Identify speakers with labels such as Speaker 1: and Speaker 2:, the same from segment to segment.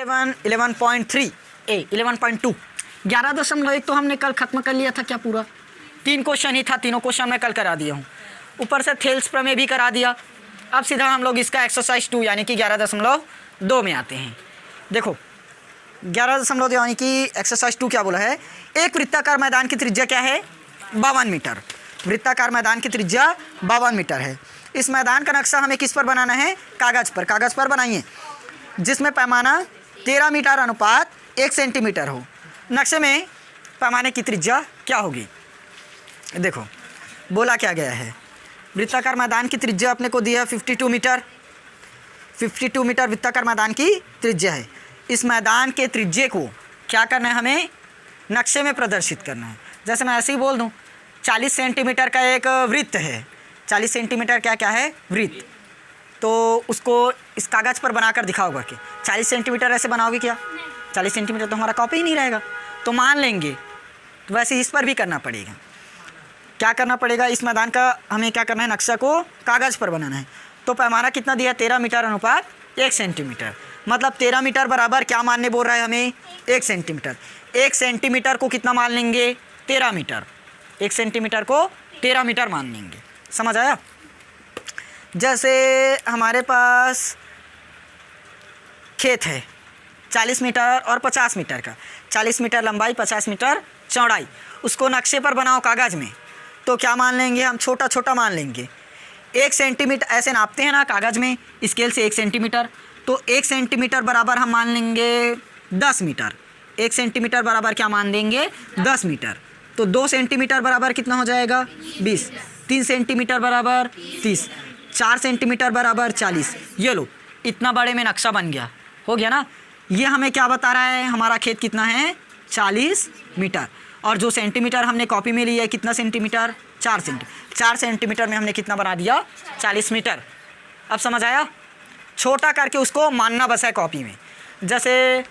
Speaker 1: 11.3 11.2 11.1 तो हमने कल खत्म कर लिया था क्या पूरा। 3 क्वेश्चन ही था, तीनों क्वेश्चन मैं कल करा दिया हूँ। ऊपर से थेल्स प्रमेय भी करा दिया। अब सीधा हम लोग इसका एक्सरसाइज 2 यानी कि 11.2 में आते हैं। देखो 11.2 यानी कि एक्सरसाइज 2 क्या बोला है, एक वृत्ताकार मैदान की त्रिज्या क्या है 52 मीटर। वृत्ताकार मैदान की त्रिज्या 52 मीटर है। इस मैदान का नक्शा हमें किस पर बनाना है, कागज़ पर। कागज़ पर बनाइए जिसमें पैमाना 13 मीटर अनुपात 1 सेंटीमीटर हो। नक्शे में पैमाने की त्रिज्या क्या होगी। देखो बोला क्या गया है, वृत्ताकार मैदान की त्रिज्या अपने को दिया है 52 मीटर। 52 मीटर वृत्ताकार मैदान की त्रिज्या है। इस मैदान के त्रिज्ये को क्या करना है, हमें नक्शे में प्रदर्शित करना है। जैसे मैं ऐसे ही बोल दूं 40 सेंटीमीटर का एक वृत्त है। 40 सेंटीमीटर क्या है, वृत्त। तो उसको इस कागज़ पर बनाकर दिखाओ करके। 40 सेंटीमीटर ऐसे बनाओगे क्या, 40 सेंटीमीटर तो हमारा कॉपी ही नहीं रहेगा। तो मान लेंगे, तो वैसे इस पर भी करना पड़ेगा। क्या करना पड़ेगा, इस मैदान का हमें क्या करना है, नक्शा को कागज़ पर बनाना है। तो पैमाना कितना दिया, 13 मीटर अनुपात 1 सेंटीमीटर। मतलब 13 मीटर बराबर क्या मानने बोल रहा है हमें, 1 सेंटीमीटर। 1 सेंटीमीटर को कितना मान लेंगे, 13 मीटर। 1 सेंटीमीटर को 13 मीटर मान लेंगे। समझ आया। जैसे हमारे पास खेत है 40 मीटर और 50 मीटर का, 40 मीटर लंबाई 50 मीटर चौड़ाई। उसको नक्शे पर बनाओ कागज़ में। तो क्या मान लेंगे हम, छोटा छोटा मान लेंगे। 1 सेंटीमीटर ऐसे नापते हैं ना कागज़ में, स्केल से 1 सेंटीमीटर। तो 1 सेंटीमीटर बराबर हम मान लेंगे 10 मीटर। 1 सेंटीमीटर बराबर क्या मान देंगे, 10 मीटर। तो 2 सेंटीमीटर बराबर कितना हो जाएगा, 20। 3 सेंटीमीटर बराबर 30। 4 सेंटीमीटर बराबर 40। ये लो, इतना बड़े में नक्शा बन गया, हो गया ना। ये हमें क्या बता रहा है, हमारा खेत कितना है, 40 मीटर। और जो सेंटीमीटर हमने कॉपी में लिया है कितना सेंटीमीटर, 4 सेंटीमीटर। 4 सेंटीमीटर में हमने कितना बना दिया, 40 मीटर। अब समझ आया। छोटा करके उसको मानना बस है कॉपी में। जैसे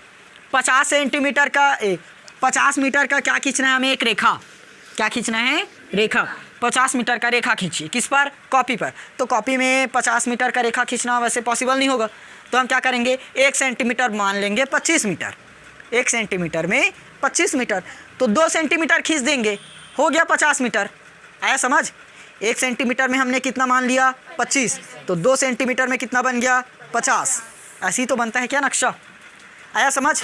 Speaker 1: 50 सेंटीमीटर का 50 मीटर का क्या खींचना है हमें, एक रेखा। क्या खींचना है, रेखा। 50 मीटर का रेखा खींचिए, किस पर, कॉपी पर। तो कॉपी में 50 मीटर का रेखा खींचना वैसे पॉसिबल नहीं होगा। तो हम क्या करेंगे, 1 सेंटीमीटर मान लेंगे 25 मीटर। 1 सेंटीमीटर में 25 मीटर। तो 2 सेंटीमीटर खींच देंगे, हो गया 50 मीटर। आया समझ। 1 सेंटीमीटर में हमने कितना मान लिया, 25। तो 2 सेंटीमीटर में कितना बन गया, 50। ऐसे ही तो बनता है क्या नक्शा। आया समझ।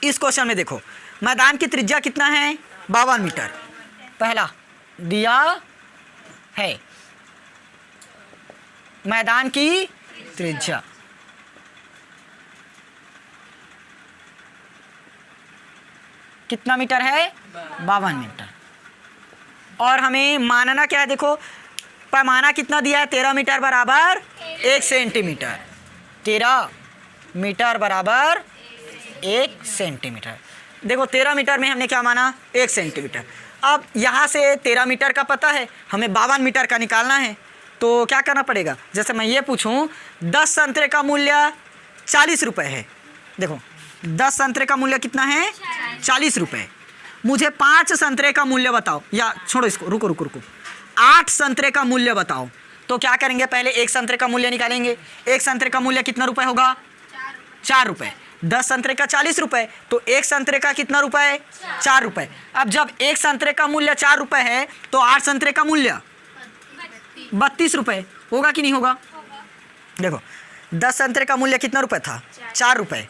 Speaker 1: इस क्वेश्चन में देखो मैदान की त्रिज्या कितना है, 52 मीटर। पहला दिया है मैदान की त्रिज्या, कितना मीटर है, 52 मीटर। और हमें मानना क्या है, देखो पैमाना कितना दिया है, 13 मीटर बराबर 1 सेंटीमीटर। 13 मीटर बराबर 1 सेंटीमीटर। देखो 13 मीटर में हमने क्या माना, 1 सेंटीमीटर। अब यहाँ से 13 मीटर का पता है, हमें 52 मीटर का निकालना है। तो क्या करना पड़ेगा, जैसे मैं ये पूछूं 10 संतरे का मूल्य 40 रुपये है। देखो 10 संतरे का मूल्य कितना है, 40 रुपये। मुझे 5 संतरे का मूल्य बताओ, या छोड़ो इसको, रुको रुको रुको, 8 संतरे का मूल्य बताओ। तो क्या करेंगे, पहले 1 संतरे का मूल्य निकालेंगे। 1 संतरे का मूल्य कितना रुपये होगा, 4 रुपये। 10 संतरे का 40 रुपये, तो 1 संतरे का कितना रुपये, 4 रुपये। अब जब 1 संतरे का मूल्य 4 रुपये है तो 8 संतरे का मूल्य 32 रुपये होगा कि नहीं होगा। देखो 10 संतरे का मूल्य कितना रुपये था, 4 रुपये,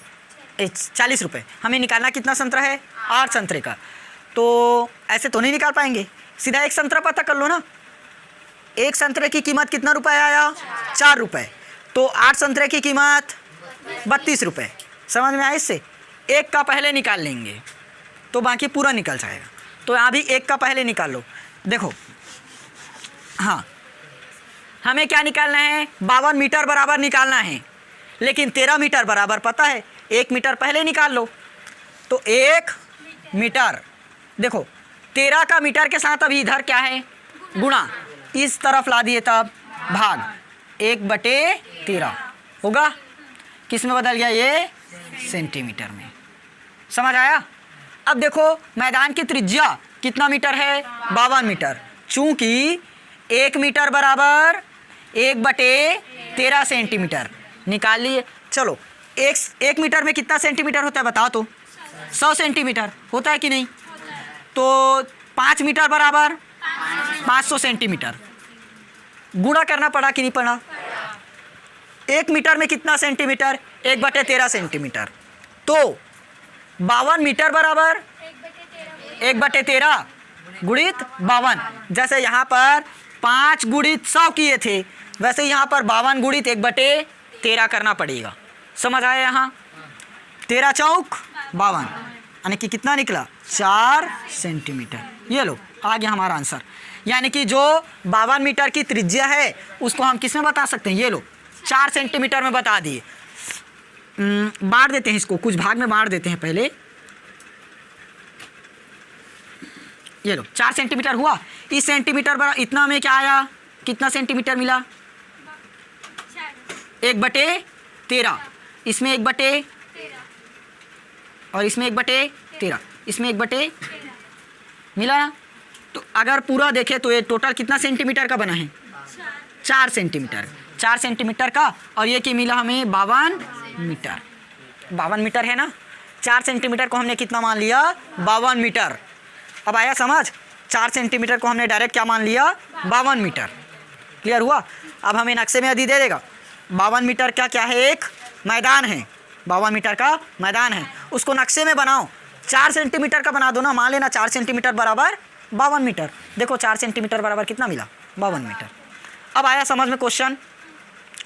Speaker 1: 40 रुपये। हमें निकालना कितना संतरा है, 8 संतरे का। तो ऐसे तो नहीं निकाल पाएंगे, सीधा 1 संतरा पता कर लो ना। 1 संतरे की कीमत कितना रुपये आया, 4 रुपये। तो 8 संतरे की कीमत 32 रुपये। समझ में आया। इससे 1 का पहले निकाल लेंगे तो बाकी पूरा निकल जाएगा। तो यहाँ भी 1 का पहले निकाल लो। देखो हाँ, हमें क्या निकालना है, 52 मीटर बराबर निकालना है, लेकिन 13 मीटर बराबर पता है, 1 मीटर पहले निकाल लो। तो 1 मीटर, देखो 13 का मीटर के साथ अभी इधर क्या है, गुणा, इस तरफ ला दिए तब भाग, 1/13 होगा। किस में बदल गया, ये सेंटीमीटर में। समझ आया। अब देखो मैदान की त्रिज्या कितना मीटर है, 52 मीटर। चूंकि 1 मीटर बराबर 1/13 सेंटीमीटर निकाल लिए। चलो एक मीटर में कितना सेंटीमीटर होता है बताओ तो? 100 सेंटीमीटर होता है कि नहीं? तो 5 मीटर बराबर 500 सेंटीमीटर। गुणा करना पड़ा कि नहीं पड़ा? 1 मीटर में कितना सेंटीमीटर? 1/13 सेंटीमीटर। तो 52 मीटर बराबर 1/13 गुणित 52। जैसे यहाँ पर 5 गुणित 100 किए थे, वैसे यहाँ पर 52 गुणित 1/13 करना पड़ेगा। समझ आया? यहाँ 13 चौक 52, यानी कि कितना निकला? 4 सेंटीमीटर। ये लो आ गया हमारा आंसर। यानी कि जो 52 मीटर की त्रिज्या है उसको हम किस में बता सकते हैं? ये लो 4 सेंटीमीटर में बता दिए। बांट देते हैं इसको, कुछ भाग में बांट देते हैं पहले। ये लो 4 सेंटीमीटर हुआ। इस सेंटीमीटर बराबर इतना में क्या आया? कितना सेंटीमीटर मिला? 1/13। इसमें 1/13 और इसमें 1/13, इसमें 1/13 मिला ना? तो अगर पूरा देखें तो ये टोटल कितना सेंटीमीटर का बना है? 4 सेंटीमीटर। 4 सेंटीमीटर का, और ये कि मिला हमें 52 मीटर। 52 मीटर है ना? 4 सेंटीमीटर को हमने कितना मान लिया? 52 मीटर। अब आया समझ? 4 सेंटीमीटर को हमने डायरेक्ट क्या मान लिया? 52 मीटर। क्लियर हुआ? अब हमें नक्शे में यदि दे देगा 52 मीटर का क्या है? एक मैदान है। 52 मीटर का मैदान है, उसको नक्शे में बनाओ। 4 सेंटीमीटर का बना दो ना। मान लेना 4 सेंटीमीटर बराबर 52 मीटर। देखो 4 सेंटीमीटर बराबर कितना मिला? 52 मीटर। अब आया समझ में क्वेश्चन?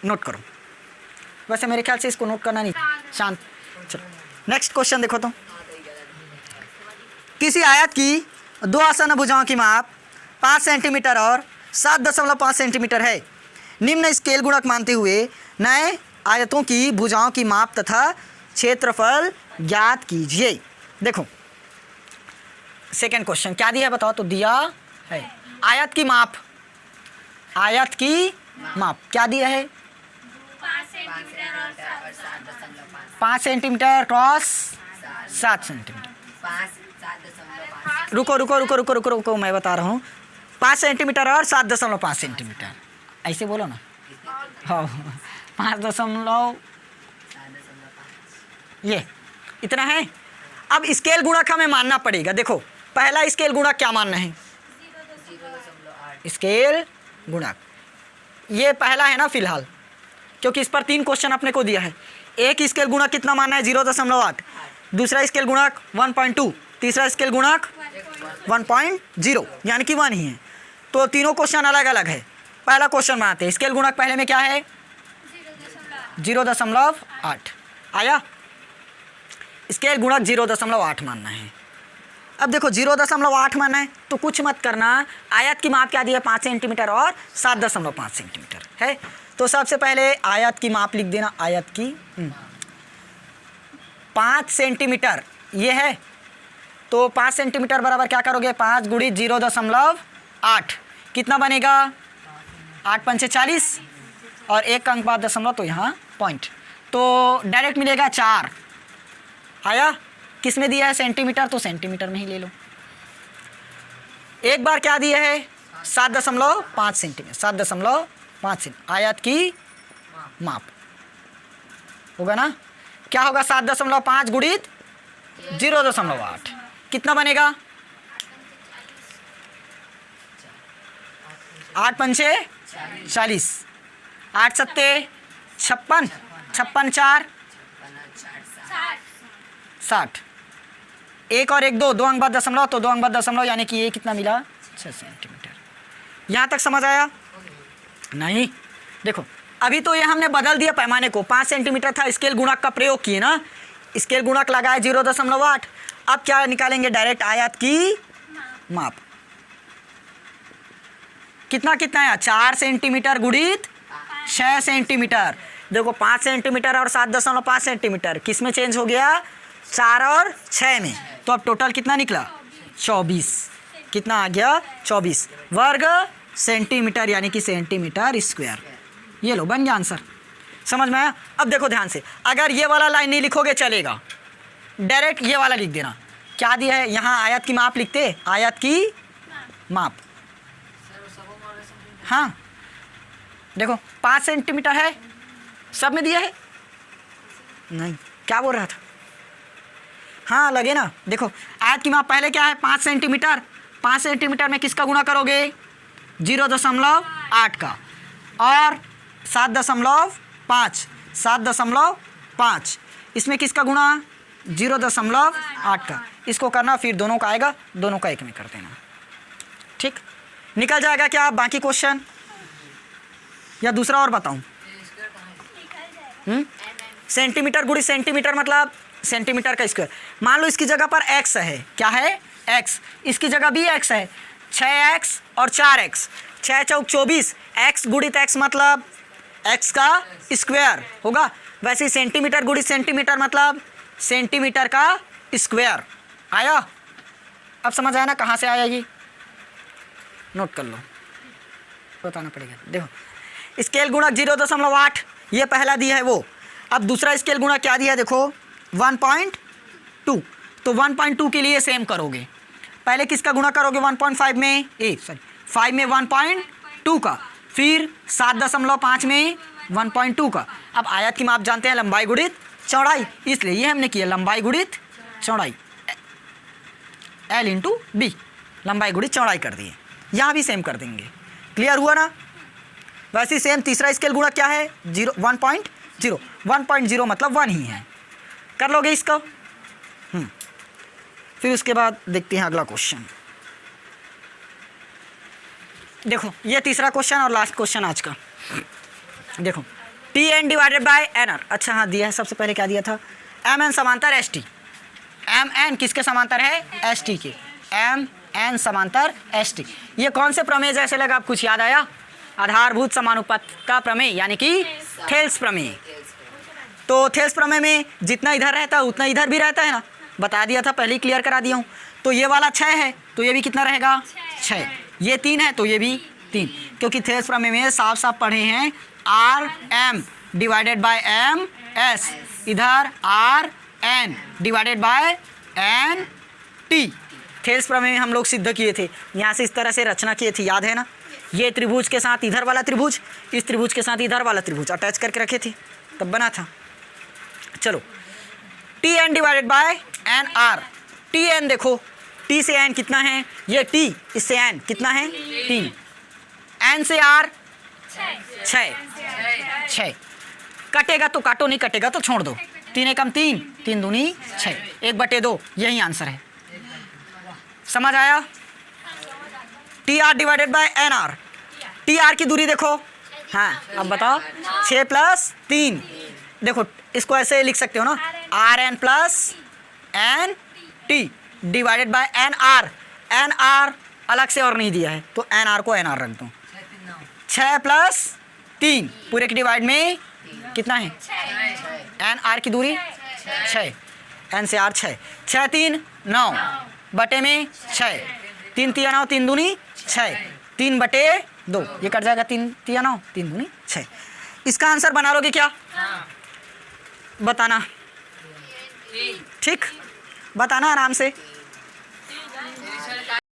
Speaker 1: नोट करो। वैसे मेरे ख्याल से इसको नोट करना नहीं, शांत। चलो नेक्स्ट क्वेश्चन देखो तो। किसी आयत की 2 आसन्न भुजाओं की माप 5 सेंटीमीटर और 7.5 सेंटीमीटर है। निम्न स्केल गुणक मानते हुए नए आयतों की भुजाओं की माप तथा क्षेत्रफल ज्ञात कीजिए। देखो सेकेंड क्वेश्चन क्या दिया है बताओ तो? दिया है आयत की माप। आयत की माप क्या दिया है? 5 सेंटीमीटर क्रॉस 7 सेंटीमीटर। रुको मैं बता रहा हूँ। 5 सेंटीमीटर और 7.5 सेंटीमीटर, ऐसे बोलो ना। हाँ 5 ये इतना है। अब स्केल गुणक हमें मानना पड़ेगा। देखो पहला स्केल गुणक क्या मानना है? स्केल गुणक ये पहला है ना फिलहाल, क्योंकि इस पर 3 क्वेश्चन अपने को दिया है। एक स्केल गुणक कितना मानना है? 0.8। दूसरा स्केल गुणक 1.2। तीसरा स्केल गुणक 1.0, यानी कि 1 ही है। तो तीनों क्वेश्चन अलग अलग है। पहला क्वेश्चन बनाते हैं। स्केल गुणक पहले में क्या है? 0.8 आया। स्केल गुणक 0.8 मानना है। अब देखो 0.8 मानना है तो कुछ मत करना। आयत की माप क्या दी है? 5 सेंटीमीटर और 7.5 सेंटीमीटर है। तो सबसे पहले आयत की माप लिख देना। आयत की 5 सेंटीमीटर ये है, तो 5 सेंटीमीटर बराबर क्या करोगे? 5 गुणित 0.8 कितना बनेगा? 8 पंचे 40 और 1 का अंक बाद दशमलव, तो यहाँ पॉइंट, तो डायरेक्ट मिलेगा 4। आया? किस में दिया है? सेंटीमीटर, तो सेंटीमीटर में ही ले लो। एक बार क्या दिया है? 7.5 सेंटीमीटर। 7.5 सेंटीमीटर आयत की माप होगा ना? क्या होगा? 7.5 गुणित 0.8 कितना बनेगा? 8 पंचे 40, 8 सत्ते 56, 56 4 60, 1 और 1 2 अंक बाद दशमलव, तो 2 अंक बाद दशमलव, यानी कि ये कितना मिला? 6 सेंटीमीटर। यहाँ तक समझ आया? नहीं। देखो अभी तो ये हमने बदल दिया पैमाने को। 5 सेंटीमीटर था, स्केल गुणक का प्रयोग किए ना, स्केल गुणक लगाए 0.8। अब क्या निकालेंगे? डायरेक्ट आयत की माप। कितना कितना है? 4 सेंटीमीटर गुणित 6 सेंटीमीटर। देखो 5 सेंटीमीटर और 7.5 सेंटीमीटर किस में चेंज हो गया? 4 और 6 में। तो अब टोटल कितना निकला? 24। कितना आ गया? 24 वर्ग सेंटीमीटर, यानी कि सेंटीमीटर स्क्वायर। ये लो बन गया आंसर। समझ में आया? अब देखो ध्यान से, अगर ये वाला लाइन नहीं लिखोगे चलेगा, डायरेक्ट ये वाला लिख देना। क्या दिया है यहाँ? आयत की माप लिखते, आयत की माप। हाँ देखो 5 सेंटीमीटर है, सब में दिया है। नहीं, क्या बोल रहा था? हाँ लगे ना। देखो आयत की माप पहले क्या है 5 सेंटीमीटर। 5 सेंटीमीटर में किसका गुणा करोगे? 0.8 का, और 7.5, 7.5, इसमें किसका गुणा? 0.8 का। इसको करना, फिर दोनों का आएगा, दोनों का एक में कर देना। ठीक, निकल जाएगा क्या बाकी क्वेश्चन, या दूसरा और बताऊं? सेंटीमीटर गुणी सेंटीमीटर मतलब सेंटीमीटर का स्क्वायर। मान लो इसकी जगह पर x है, क्या है? x, इसकी जगह भी x है, 6x और 4x, 6 चौक 24, x गुणित x मतलब x का स्क्वायर होगा। वैसे ही सेंटीमीटर गुणित सेंटीमीटर मतलब सेंटीमीटर का स्क्वायर। आया? अब समझ आया ना कहाँ से आया ये? नोट कर लो, बताना पड़ेगा। देखो स्केल गुणक 0.8, ये पहला दिया है वो। अब दूसरा स्केल गुणक क्या दिया है देखो 1.2। तो 1.2 के लिए सेम करोगे, पहले किसका गुणा करोगे? 1.5 में 5 में 1.2 का, फिर 7.5 में 1.2 का। अब आयत की माप जानते हैं, लंबाई गुणित चौड़ाई, इसलिए ये हमने किया लंबाई गुणित चौड़ाई, L इंटू बी, लंबाई गुणित चौड़ाई कर दिए। यहाँ भी सेम कर देंगे। क्लियर हुआ ना? वैसे ही सेम तीसरा स्केल गुणक क्या है? 1.0। 1.0 मतलब 1 ही है। कर लोगे इसको? फिर उसके बाद देखते हैं अगला क्वेश्चन। देखो ये तीसरा क्वेश्चन और लास्ट क्वेश्चन आज का। देखो Tn डिवाइडेड बाय Nr। अच्छा हाँ दिया है, सबसे पहले क्या दिया था? Mn समांतर St। Mn किसके समांतर है? St के। Mn समांतर St। ये कौन से प्रमेय जैसे लगा? आप कुछ याद आया? आधारभूत समानुपातिकता प्रमेय, यानी कि थेल्स प्रमेय। तो थेल्स प्रमेय में जितना इधर रहता है उतना इधर भी रहता है ना, बता दिया था, पहले ही क्लियर करा दिया हूँ। तो ये वाला 6 है तो ये भी कितना रहेगा? 6। ये 3 है तो ये भी 3, क्योंकि थेल्स प्रमेय में साफ साफ पढ़े हैं Rm डिवाइडेड बाय Ms, इधर Rn divided by Nt। Thales प्रमेय में हम लोग सिद्ध किए थे, यहाँ से इस तरह से रचना किए थे, याद है ना? ये त्रिभुज के साथ इधर वाला त्रिभुज, इस त्रिभुज के साथ इधर वाला त्रिभुज अटैच करके रखे थे, तब बना था। चलो Tn divided by Nr। Tn देखो, T से N कितना है? ये T, इससे N कितना है? 3। N से R 6। कटेगा तो काटो, नहीं कटेगा तो छोड़ दो। 3 एकम 3, 3 दूनी 6, 1/2, यही आंसर है। समझ आया? Tr divided by Nr। Tr की दूरी देखो, हाँ अब बताओ, 6 + 3। देखो इसको ऐसे लिख सकते हो ना, Rn + Nt divided by Nr। Nr अलग से और नहीं दिया है तो Nr को Nr रख दो। 6 + 3 पूरे के डिवाइड में कितना है? Nr की दूरी 6, N से R 6, 6 3 9 बटे में 6, 3 3 9, 3 दूनी 6, 3/2, ये कट जाएगा, 3 3 9, 3 दूनी 6। इसका आंसर बना लोगे क्या? बताना, ठीक? बताना आराम से।